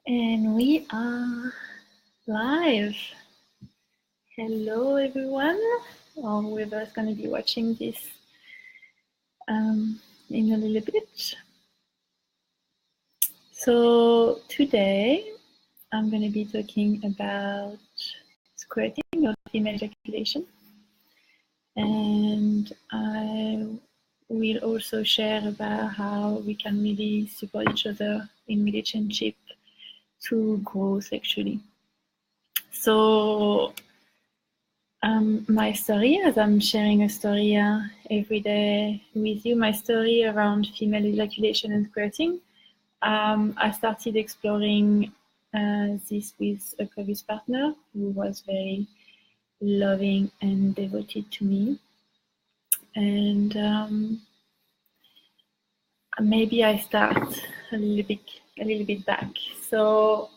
And we are live. Hello, everyone, or whoever's going to be watching this in a little bit. So today I'm going to be talking about squirting or female ejaculation, and I will also share about how we can really support each other in relationship to grow sexually. So my story, as I'm sharing a story every day with you, my story around female ejaculation and squirting, I started exploring this with a previous partner who was very loving and devoted to me. And maybe I start a little bit back. So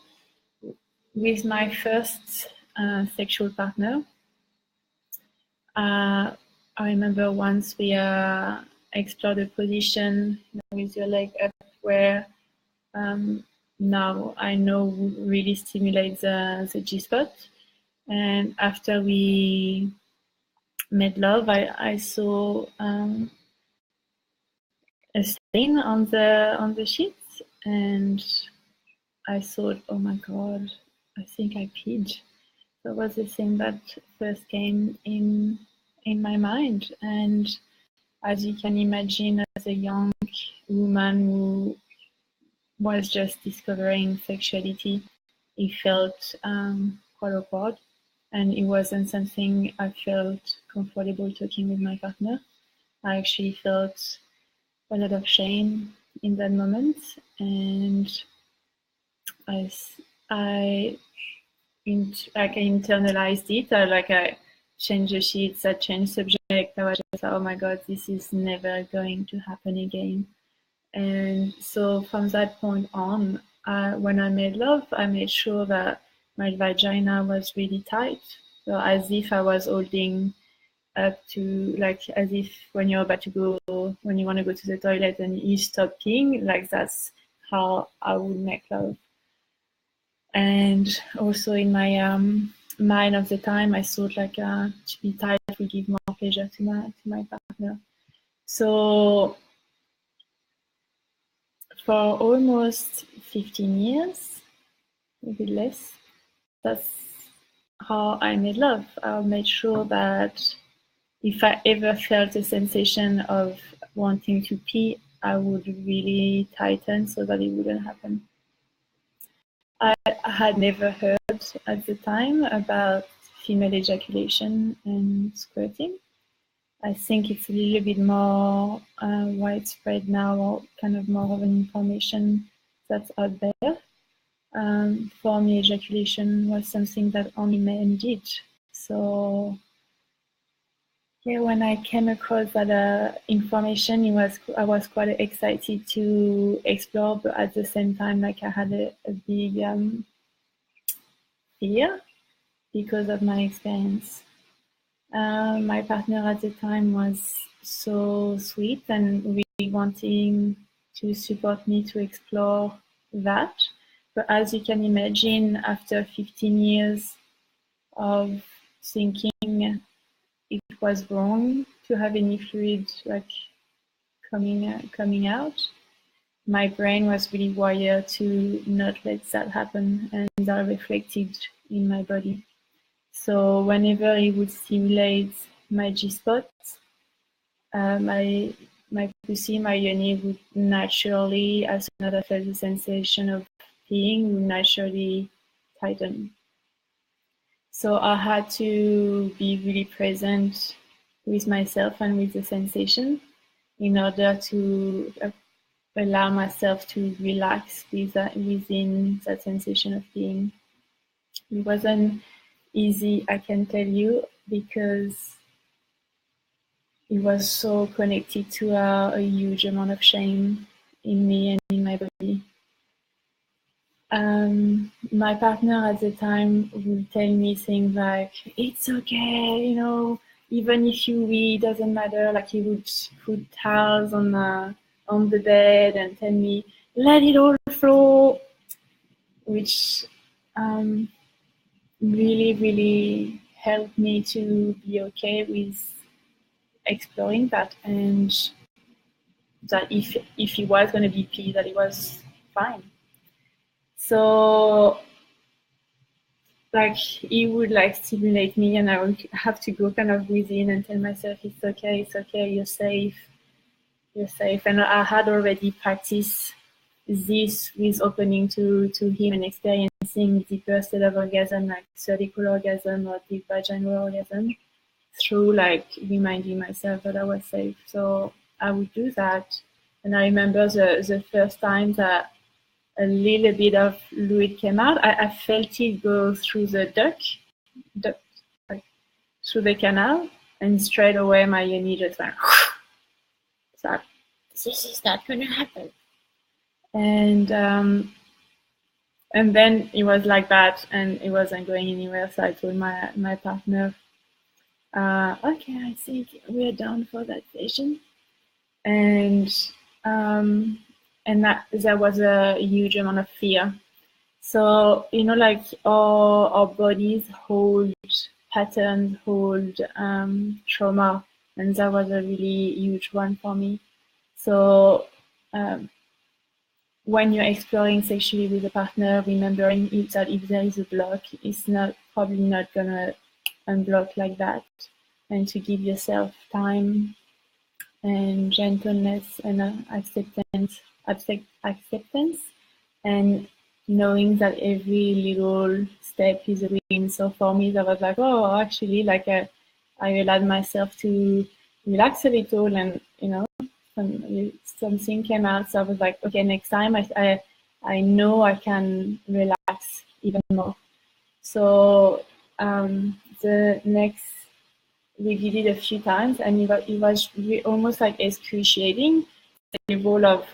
with my first sexual partner, I remember once we explored a position with your leg up where now I know really stimulates the G-spot. And after we made love, I saw a stain on the sheets, and I thought, oh my God, I think I peed. That was the thing that first came in my mind. And as you can imagine, as a young woman who was just discovering sexuality, it felt quite awkward, and it wasn't something I felt comfortable talking with my partner. I actually felt a lot of shame in that moment, and I internalized it. I changed the sheets, I changed subject. I was just like, oh my God, this is never going to happen again. And so from that point on, when I made love, I made sure that my vagina was really tight. So as if I was holding up to, like, as if when you're about to go, when you want to go to the toilet and you stop peeing, like that's how I would make love. And also in my mind of the time, I thought like to be tight would give more pleasure to my partner. So for almost 15 years, a bit less, that's how I made love. I made sure that if I ever felt a sensation of wanting to pee, I would really tighten so that it wouldn't happen. I had never heard at the time about female ejaculation and squirting. I think it's a little bit more widespread now, or kind of more of an information that's out there. For me, ejaculation was something that only men did. So yeah, when I came across that information, I was quite excited to explore, but at the same time, like I had a big fear because of my experience. My partner at the time was so sweet and really wanting to support me to explore that. But as you can imagine, after 15 years of thinking it was wrong to have any fluid like coming out, my brain was really wired to not let that happen, and that reflected in my body. So whenever it would stimulate my G-spot, my pussy, my yoni would naturally, as soon as I felt the sensation of peeing, would naturally tighten. So I had to be really present with myself and with the sensation in order to allow myself to relax within that sensation of peeing. It wasn't easy, I can tell you, because it was so connected to a huge amount of shame in me and in my body. My partner at the time would tell me things like, it's okay, you know, even if you wee, doesn't matter. Like he would put towels on the bed and tell me, let it all flow. which really, really helped me to be okay with exploring that, and that if he was going to be pee, that it was fine. So like he would like stimulate me, and I would have to go kind of within and tell myself it's okay, you're safe. And I had already practiced this with opening to him and experiencing deeper state of orgasm, like cervical orgasm or deep vaginal orgasm, through like reminding myself that I was safe. So I would do that. And I remember the first time that a little bit of fluid came out, I felt it go through the duct, like through the canal, and straight away my yoni just went, so this is not going to happen. And then it was like that, and it wasn't going anywhere. So I told my partner, okay, I think we're done for that session. And that there was a huge amount of fear. So, like our bodies hold patterns, hold trauma, and that was a really huge one for me. So when you're exploring sexually with a partner, remembering that if there is a block, it's probably not gonna unblock like that, and to give yourself time and gentleness and acceptance, and knowing that every little step is a win. So for me, that was like, oh, actually, like I allowed myself to relax a little, and something came out. So I was like, okay, next time I know I can relax even more. So the next, we did it a few times, and it was almost like excruciating, the level of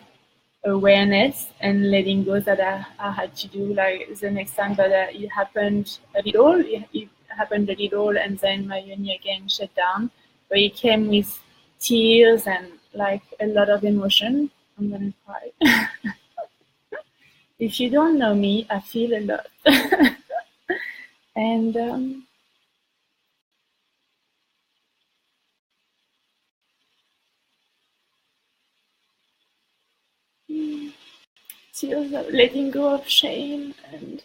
awareness and letting go that I had to do. Like the next time that it happened a little, it happened a little, and then my yoni again shut down. But it came with tears and like a lot of emotion. I'm gonna cry. If you don't know me, I feel a lot. And tears of letting go of shame, and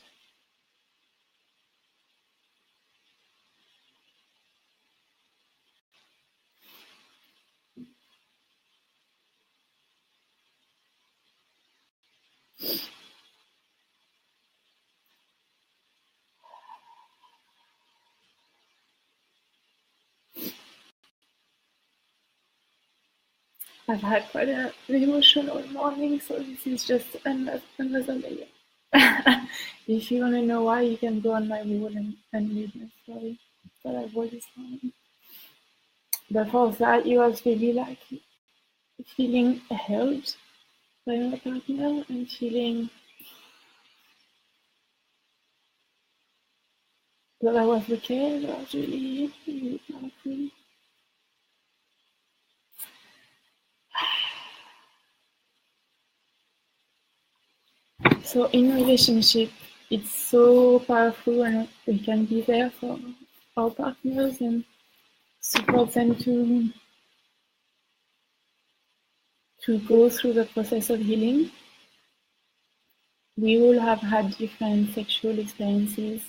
I've had quite an emotional morning, so this is just another layer. If you want to know why, you can go on my wall and read my story that I wrote this morning. Before that, it was really like feeling held by my partner and feeling that I was okay. That was really, really powerful. So in relationship, it's so powerful, and we can be there for our partners and support them to go through the process of healing. We all have had different sexual experiences,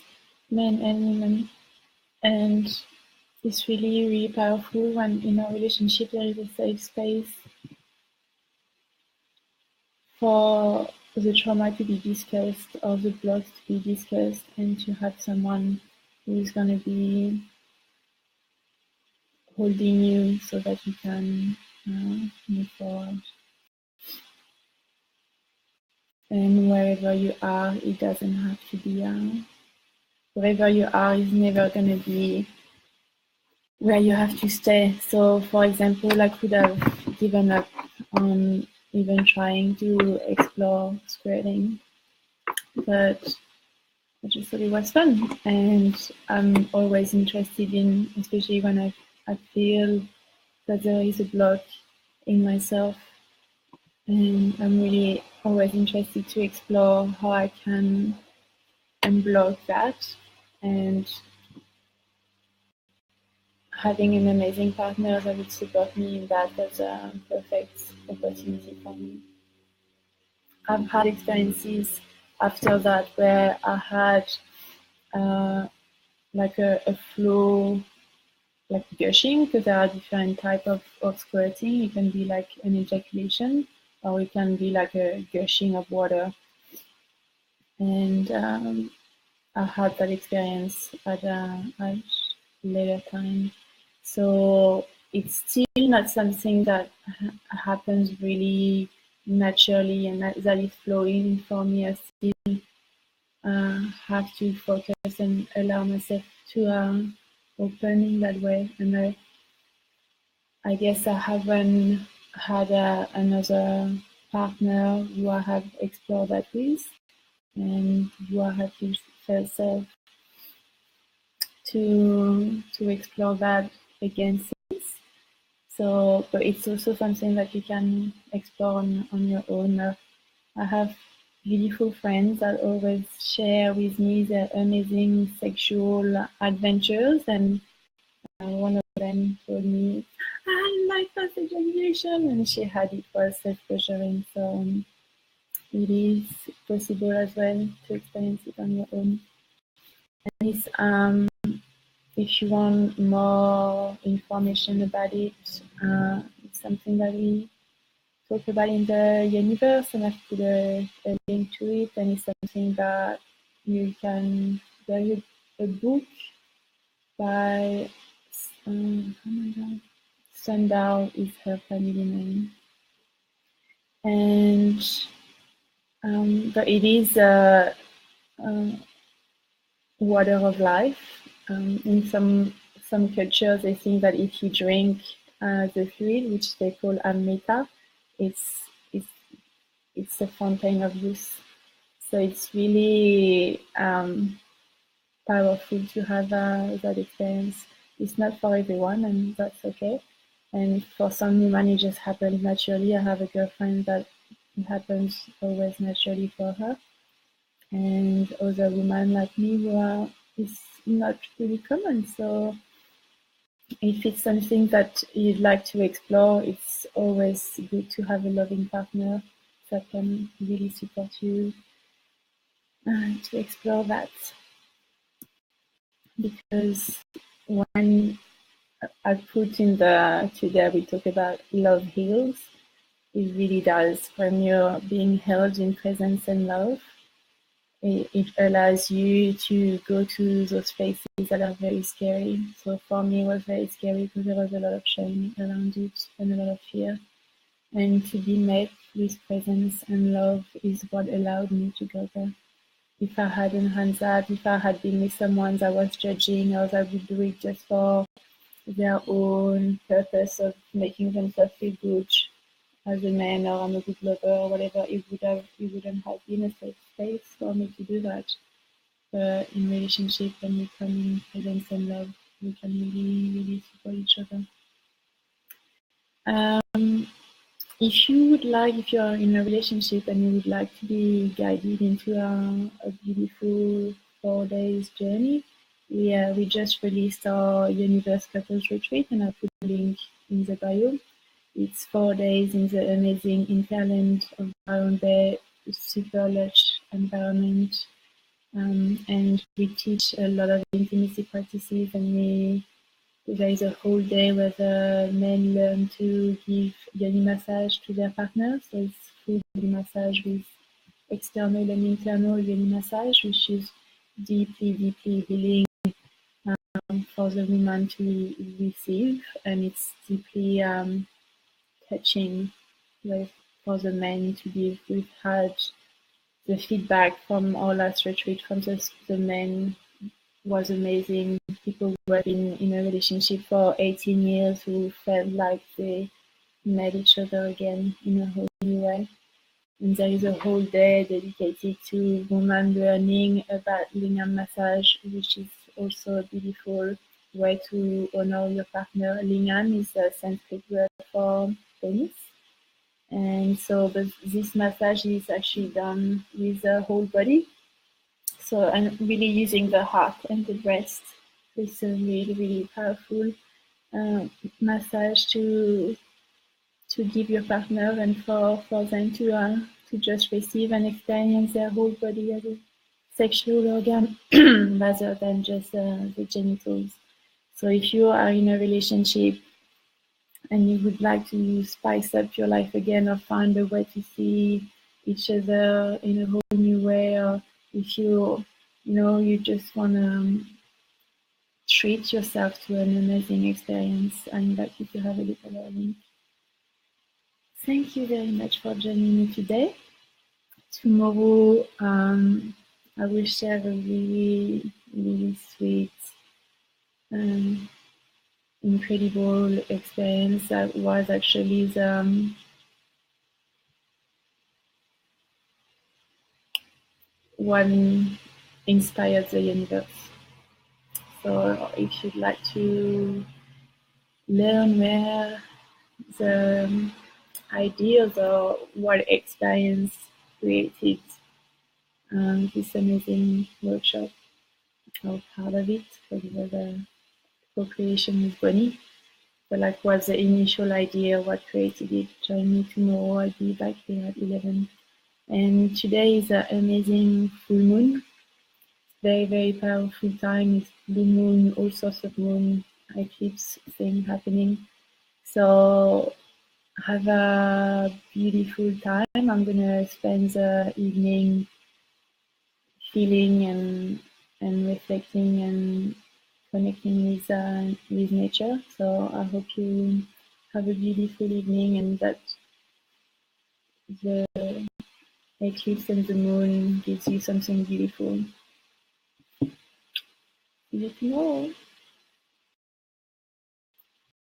men and women, and it's really, really powerful when in a relationship there is a safe space for the trauma to be discussed or the blocks to be discussed, and to have someone who is going to be holding you so that you can move forward. And wherever you are, it doesn't have to be, wherever you are is never going to be where you have to stay. So, for example, I could have given up on even trying to explore squirting, but I just thought it was fun, and I'm always interested in, especially when I feel that there is a block in myself, and I'm really always interested to explore how I can unblock that, and having an amazing partner that would support me in that was a perfect opportunity for me. I've had experiences after that where I had like a flow, like gushing, because there are different type of squirting. It can be like an ejaculation, or it can be like a gushing of water. And I had that experience at a later time. So it's still not something that happens really naturally and that is flowing for me. I still have to focus and allow myself to open in that way. And I guess I haven't had another partner who I have explored that with, and who I have felt safe to explore that again since. So, but it's also something that you can explore on your own. I have beautiful friends that always share with me their amazing sexual adventures, and one of them told me, I like that ejaculation, and she had it for self-pleasuring. So it is possible as well to experience it on your own. And it's, if you want more information about it, it's something that we talk about in the universe, and I've put a link to it, and it's something that you can, there is a book by, oh my god, Sundown is her family name, and but it is water of life. In some cultures, they think that if you drink the fluid, which they call amrita, it's it's it's a fountain of youth. So it's really powerful to have that experience. It's not for everyone, and that's okay. And for some women, it just happens naturally. I have a girlfriend that it happens always naturally for her, and other women like me who are, it's not really common. So if it's something that you'd like to explore, it's always good to have a loving partner that can really support you to explore that. Because when I put in today we talk about love heals, it really does. When you're being held in presence and love, it allows you to go to those spaces that are very scary. So for me, it was very scary because there was a lot of shame around it and a lot of fear. And to be met with presence and love is what allowed me to go there. If I hadn't had that, if I had been with someone that was judging, or that would do it just for their own purpose of making themselves feel good as a man, or I'm a good lover, or whatever, it wouldn't have been a safe space for me to do that. But in relationship, when we come in presence and love, we can really, really support each other. If you would like, if you're in a relationship and you would like to be guided into a beautiful 4 days journey, we just released our Universe Couples Retreat, and I'll put the link in the bio. It's 4 days in the amazing hinterland of Byron Bay, super lush environment, and we teach a lot of intimacy practices, and there is a whole day where the men learn to give yoni massage to their partners. So it's full body massage with external and internal yoni massage, which is deeply, deeply healing for the woman to receive, and it's deeply touching for the men to give. We've had the feedback from our last retreat from the men was amazing. People who have been in a relationship for 18 years who felt like they met each other again in a whole new way. And there is a whole day dedicated to women learning about lingam massage, which is also a beautiful way to honor your partner. Lingam is a Sanskrit word for penis. And so this massage is actually done with the whole body. So and really using the heart and the breast. It's a really, really powerful massage to give your partner and for them to just receive and experience their whole body as a sexual organ rather than just the genitals. So if you are in a relationship and you would like to spice up your life again or find a way to see each other in a whole new way, or if you just want to treat yourself to an amazing experience, I invite you to have a little learning. Thank you very much for joining me today. Tomorrow, I will share a really, really sweet, um, incredible experience that was actually the one inspired the universe. So if you'd like to learn where the ideas or what experience created this amazing workshop, or part of it, because it was a co-creation with Bonnie. But like what's the initial idea, what created it, join me tomorrow. I'll be back here at 11. And today is an amazing full moon. Very, very powerful time. It's blue moon, all sorts of moon eclipse thing happening. So have a beautiful time. I'm gonna spend the evening feeling and reflecting and connecting with nature. So I hope you have a beautiful evening and that the eclipse and the moon gives you something beautiful. See you tomorrow.